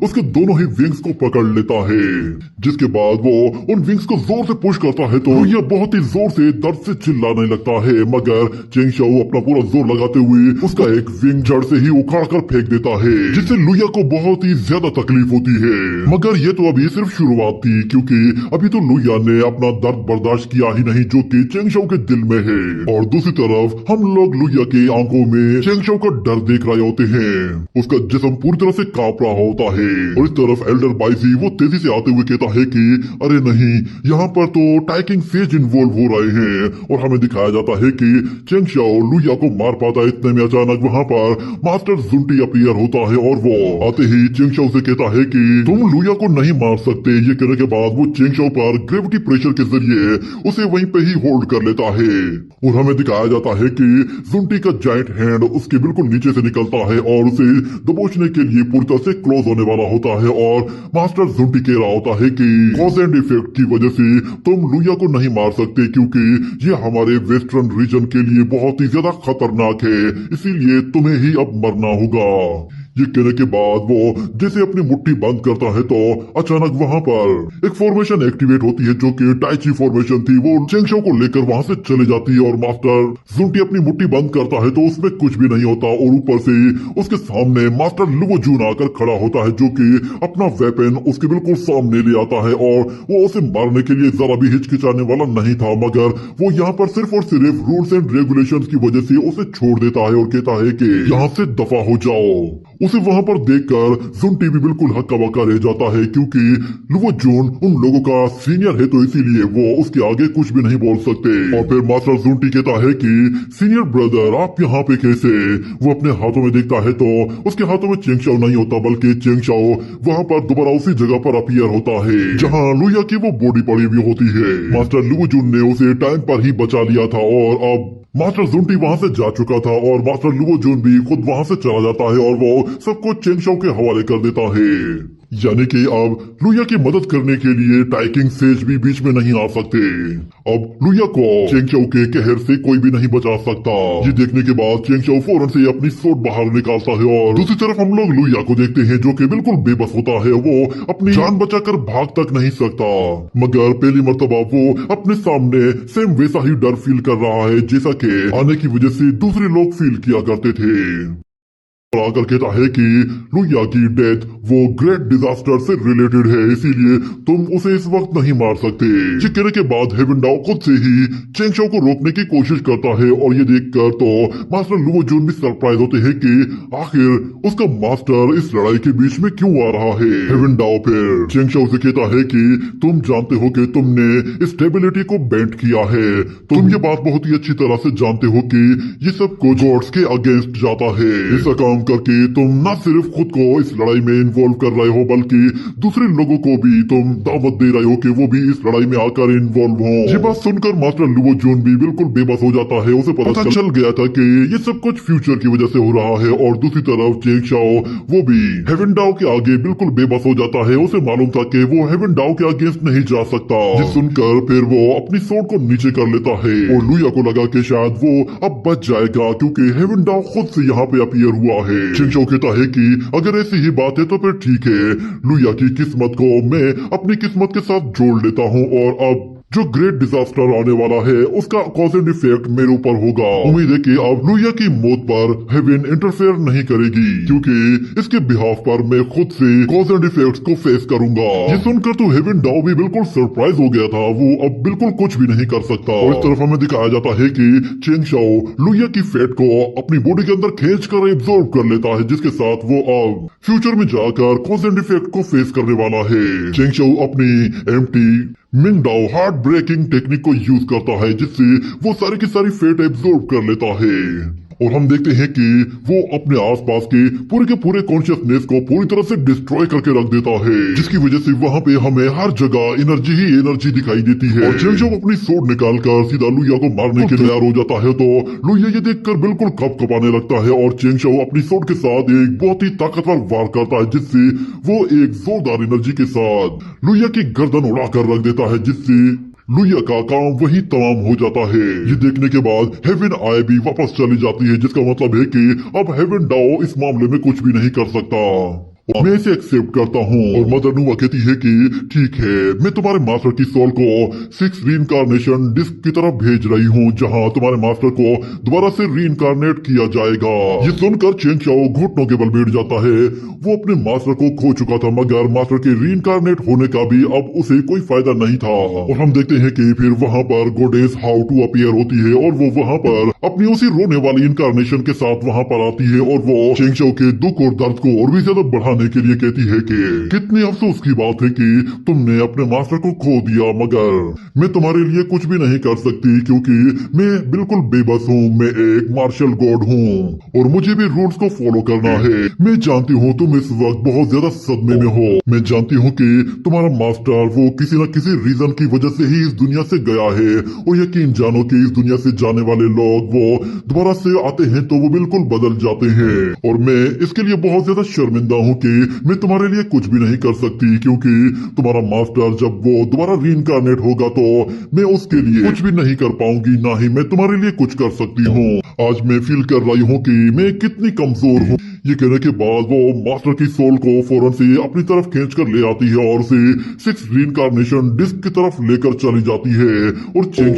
उसके दोनों ही विंग्स को पकड़ लेता है, जिसके बाद वो उन विंग्स को जोर से पुश करता है तो लुया बहुत ही जोर से दर्द से चिल्लाने लगता है, मगर चेंग शाओ अपना पूरा जोर लगाते हुए उसका एक विंग जड़ से ही उखाड़ कर फेंक देता है, जिससे लुया को बहुत ही ज्यादा तकलीफ होती है। मगर ये तो अभी सिर्फ शुरुआत थी, क्योंकि अभी तो लुया ने अपना दर्द बर्दाश्त किया ही नहीं जो कि चेंग शाओ के दिल में है। और दूसरी तरफ हम लोग लुया की आंखों में चेंग शाओ का डर देख रहे होते हैं, उसका जिस्म पूरी तरह से कांप रहा होता है। और इस तरफ एल्डर बाइजी वो तेजी से आते हुए कहता है कि अरे नहीं, यहाँ पर तो टाइकिंग सेज इन्वॉल्व हो रहे हैं। और हमें दिखाया जाता है कि चेंग शाओ लुया को मार पाता है, इतने में अचानक वहाँ पर मास्टर जुंटी अपीयर होता है और वो आते ही चेंग शाओ से कहता है कि तुम लुया को नहीं मार सकते। ये कहने के बाद वो चेंग शाओ पर ग्रेविटी प्रेशर के जरिए उसे वहीं पे ही होल्ड कर लेता है। और हमें दिखाया जाता है कि जुंटी का जाइंट हैंड उसके बिल्कुल नीचे से निकलता है और उसे दबोचने के लिए पूरी तरह से क्लोज होने वाला होता है। और मास्टर जुंटी कह रहा होता है कि कॉज एंड इफेक्ट की वजह से तुम लुया को नहीं मार सकते, क्योंकि ये हमारे वेस्टर्न रीजन के लिए बहुत ही ज्यादा खतरनाक है, इसीलिए तुम्हें ही अब मरना होगा। ये कहने के बाद वो जैसे अपनी मुट्ठी बंद करता है तो अचानक वहाँ पर एक फॉर्मेशन एक्टिवेट होती है जो कि टाइची फॉर्मेशन थी। वो चेंग शाओ को लेकर वहाँ से चले जाती है और मास्टर जुंटी अपनी मुट्ठी बंद करता है तो उसमें कुछ भी नहीं होता। और ऊपर से उसके सामने मास्टर लुओ जून आकर खड़ा होता है, जो कि अपना वेपन उसके बिल्कुल सामने ले आता है और वो उसे मारने के लिए जरा भी हिचकिचाने वाला नहीं था, मगर वो यहाँ पर सिर्फ और सिर्फ रूल्स एंड रेगुलेशंस की वजह से उसे छोड़ देता है और कहता है कि यहाँ से दफा हो जाओ। उसे वहां पर देखकर जुंटी भी बिल्कुल हक्का बक्का रह जाता है, क्योंकि लुओ जून उन लोगों का सीनियर है तो इसीलिए वो उसके आगे कुछ भी नहीं बोल सकते। और फिर मास्टर जुंटी कहता है कि सीनियर ब्रदर आप यहाँ पे कैसे? वो अपने हाथों में देखता है तो उसके हाथों में चेंग शाओ नहीं होता, बल्कि चेंग शाओ वहाँ पर दोबारा उसी जगह पर अपीयर होता है जहाँ लुया की वो बॉडी पड़ी हुई होती है। मास्टर लुओ जून ने उसे टाइम पर ही बचा लिया था और अब मास्टर जुंटी वहां से जा चुका था और मास्टर लुओ जून भी खुद वहां से चला जाता है और वो सबको चेंग शाओ के हवाले कर देता है। यानी कि अब लुया की मदद करने के लिए टाइकिंग सेज भी बीच में नहीं आ सकते। अब लुया को चेंग शाओ के कहर से कोई भी नहीं बचा सकता। ये देखने के बाद चेंग शाओ फौरन से अपनी सोट बाहर निकालता है और दूसरी तरफ हम लोग लुया को देखते हैं जो कि बिल्कुल बेबस होता है। वो अपनी जान बचाकर भाग तक नहीं सकता, मगर पहली मर्तबा वो अपने सामने सेम वैसा ही डर फील कर रहा है जैसा कि आने की वजह से दूसरे लोग फील किया करते थे। आकर कहता है कि लुया की डेथ वो ग्रेट डिजास्टर से रिलेटेड है, इसीलिए तुम उसे इस वक्त नहीं मार सकते। ये कहने के बाद हेवन डाओ खुद से ही चेंग शाओ को रोकने की कोशिश करता है और ये देखकर तो मास्टर लुओ जून भी सरप्राइज होते हैं कि आखिर उसका मास्टर इस लड़ाई के बीच में क्यों आ रहा है। हेवन डाओ फिर चेंग शाओ से कहता है कि तुम जानते हो कि तुमने स्टेबिलिटी को बेंट किया है, तुम ये बात बहुत ही अच्छी तरह से जानते हो कि ये सब कुछ गॉड्स के अगेंस्ट जाता है। ऐसा काम करके तुम न सिर्फ खुद को इस लड़ाई में इन्वॉल्व कर रहे हो, बल्कि दूसरे लोगों को भी तुम दावत दे रहे हो कि वो भी इस लड़ाई में आकर इन्वॉल्व हो। ये बात सुनकर मास्टर लुओ जून भी बिल्कुल बेबस हो जाता है। उसे पता चल गया था कि ये सब कुछ फ्यूचर की वजह से हो रहा है। और दूसरी तरफ चेंग शाओ वो भी हेवन डाओ के आगे बिल्कुल बेबस हो जाता है। उसे मालूम था कि वो हेवन डाओ के अगेंस्ट नहीं जा सकता। ये सुनकर फिर वो अपनी सोट को नीचे कर लेता है और लुया को लगा कि शायद वो अब बच जाएगा, क्योंकि हेवन डाओ खुद से यहाँ पे अपीयर हुआ है। चेंग शाओ कहता है कि अगर ऐसी ही बात है तो फिर ठीक है, लुया की किस्मत को मैं अपनी किस्मत के साथ जोड़ लेता हूँ और अब जो ग्रेट डिजास्टर आने वाला है उसका कॉज एंड इफेक्ट मेरे ऊपर होगा। उम्मीद है कि अब लुया की मौत पर हेवन इंटरफेयर नहीं करेगी, क्योंकि इसके बिहाफ पर मैं खुद से कॉज एंड इफेक्ट्स को फेस करूंगा। ये सुनकर तो हेवन डाओ भी बिल्कुल सरप्राइज हो गया था, वो अब बिल्कुल कुछ भी नहीं कर सकता। और इस तरफ हमें दिखाया जाता है कि चेंग शाओ लुया की फेट को अपनी बॉडी के अंदर खींच कर एब्जॉर्ब कर लेता है, जिसके साथ वो अब फ्यूचर में जाकर कॉज एंड इफेक्ट को फेस करने वाला है। चेंग शाओ अपनी empty Ming Dao heart breaking technique को यूज करता है, जिससे वो सारी की सारी फेट एब्जॉर्ब कर लेता है। और हम देखते हैं कि वो अपने आसपास के पूरे कॉन्शियसनेस को पूरी तरह से डिस्ट्रॉय करके रख देता है, जिसकी वजह से वहाँ पे हमें हर जगह एनर्जी ही एनर्जी दिखाई देती है। और चेंग शाओ अपनी सोड निकालकर सीधा लुया को मारने के लिए तैयार हो जाता है तो लुया ये देखकर बिल्कुल कपकपाने लगता है और चेंग शाओ अपनी सोड के साथ एक बहुत ही ताकतवर वार करता है, जिससे वो एक जोरदार एनर्जी के साथ लुया की गर्दन उड़ाकर रख देता है, जिससे लुया का काम वही तमाम हो जाता है। ये देखने के बाद हेवन आय भी वापस चली जाती है, जिसका मतलब है कि अब हेवन डाओ इस मामले में कुछ भी नहीं कर सकता। मैं इसे एक्सेप्ट करता हूँ। और मदर नुआ कहती है कि ठीक है, मैं तुम्हारे मास्टर की सोल को 6 रीइंकार्नेशन डिस्क की तरफ भेज रही हूँ, जहाँ तुम्हारे मास्टर को दोबारा से रीइंकार्नेट किया जाएगा। ये सुनकर चेंग शाओ घुटनों के बल बैठ जाता है। वो अपने मास्टर को खो चुका था, मगर मास्टर के रीइंकार्नेट होने का भी अब उसे कोई फायदा नहीं था। और हम देखते हैं कि फिर वहाँ पर गोडेस हाउ टू अपीयर होती है और वो वहाँ पर अपनी उसी रोने वाली इनकारनेशन के साथ वहाँ पर आती है और वो चेंग शाओ के दुख और दर्द को और भी ज्यादा बढ़ाने के लिए कहती है कि कितने अफसोस की बात है कि तुमने अपने मास्टर को खो दिया, मगर मैं तुम्हारे लिए कुछ भी नहीं कर सकती क्योंकि मैं बिल्कुल बेबस हूँ। मैं एक मार्शल गॉड हूँ और मुझे भी रूल्स को फॉलो करना है। मैं जानती हूँ तुम इस वक्त बहुत ज्यादा सदमे में हो। मैं जानती हूँ कि तुम्हारा मास्टर वो किसी न किसी रीजन की वजह से ही इस दुनिया से गया है और यकीन जानो कि इस दुनिया से जाने वाले लोग वो दोबारा से आते हैं तो वो बिल्कुल बदल जाते हैं। और मैं इसके लिए बहुत ज्यादा शर्मिंदा हूँ कि मैं तुम्हारे लिए कुछ भी नहीं कर सकती क्योंकि तुम्हारा मास्टर जब वो दोबारा रीइंकार्नेट होगा तो मैं उसके लिए कुछ भी नहीं कर पाऊंगी, ना ही मैं तुम्हारे लिए कुछ कर सकती हूँ। आज मैं फील कर रही हूँ कि मैं कितनी कमजोर हूँ। ये कहने के बाद वो मास्टर की सोल को फौरन से अपनी तरफ खींच कर ले आती है और उसे 6 रीइंकार्नेशन डिस्क की तरफ लेकर चली जाती है और चेंग